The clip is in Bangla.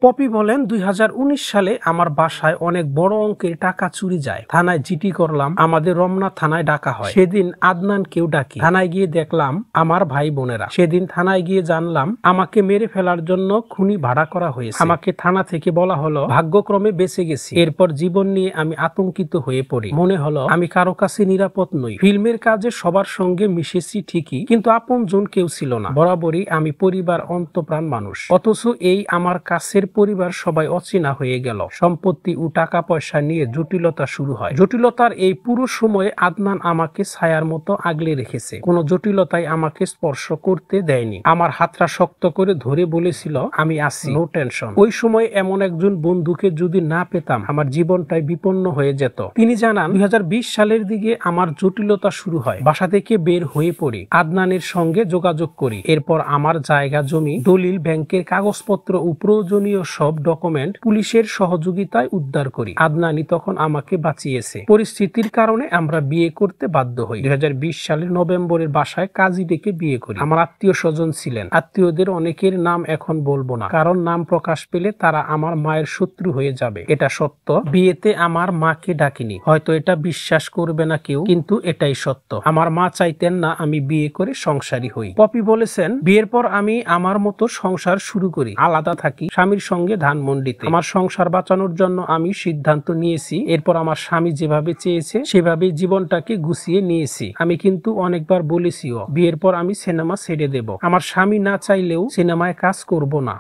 পপি বলেন ২০১৯ সালে আমার বাসায় অনেক বড় অঙ্কের টাকা চুরি যায়। থানায় জিডি করলাম, আমাদের রমনা থানায় ডাকা হয়। সেদিন আদনান কেউ ডাকি, থানায় গিয়ে দেখলাম আমার ভাই বোনেরা। সেদিন থানায় গিয়ে জানলাম আমাকে মেরে ফেলার জন্য খুনি ভাড়া করা হয়েছে। আমাকে থানা থেকে বলা হলো ভাগ্যক্রমে বেঁচে গেছি। এরপর জীবন নিয়ে আমি আতঙ্কিত হয়ে পড়ি। মনে হলো আমি কারো কাছে নিরাপদ নই। ফিল্মের কাজে সবার সঙ্গে মিশেছি ঠিকই, কিন্তু আপনজন কেউ ছিল না। বরাবরই আমি পরিবার অন্তপ্রাণ মানুষ, অথচ এই আমার কাছের পরিবার সবাই অচেনা হয়ে গেল। সম্পত্তি ও টাকা পয়সা নিয়ে জটিলতা শুরু হয়। জটিলতার এই পুরো সময়ে আদনান আমাকে ছায়ার মতো আগলে রেখেছে। কোনো জটিলতায় আমাকে স্পর্শ করতে দেয়নি। আমার হাতটা শক্ত করে ধরে বলেছিল আমি আছি, নো টেনশন। ওই সময় এমন একজন বন্ধুকে যদি না পেতাম আমার জীবনটাই বিপন্ন হয়ে যেত। তিনি জানান ২০২০ সালের দিকে আমার জটিলতা শুরু হয়। বাসা থেকে বের হয়ে পড়ি, আদনানের সঙ্গে যোগাযোগ করি। এরপর আমার জায়গা জমি, দলিল, ব্যাংকের কাগজপত্র ও প্রয়োজনীয় সব ডকুমেন্ট পুলিশের সহযোগিতায় উদ্ধার করি। আদনানি তখন আমাকে বাঁচিয়েছে। পরিস্থিতির কারণে আমরা বিয়ে করতে বাধ্য হই। ২০২০ সালের নভেম্বরের বাসায় কাজী ডেকে বিয়ে করি। আমার আত্মীয় স্বজন ছিলেন। আত্মীয়দের অনেকের নাম এখন বলবো না, কারণ নাম প্রকাশ পেলে তারা আমার মায়ের শত্রু হয়ে যাবে। এটা সত্য, বিয়েতে আমার মাকে ডাকিনি। হয়তো এটা বিশ্বাস করবে না কেউ, কিন্তু এটাই সত্য। আমার মা চাইতেন না আমি বিয়ে করে সংসারী হই। পপি বলেছেন বিয়ের পর আমি আমার মতো সংসার শুরু করি, আলাদা থাকি স্বামীর সঙ্গে ধানমন্ডিতে। আমার সংসার বাঁচানোর জন্য আমি সিদ্ধান্ত নিয়েছি। এরপর আমার স্বামী যেভাবে চেয়েছে সেভাবে জীবনটাকে গুছিয়ে নিয়েছি। আমি কিন্তু অনেকবার বলেছিও বিয়ের পর আমি সিনেমা ছেড়ে দেব। আমার স্বামী না চাইলেও সিনেমায় কাজ করব না।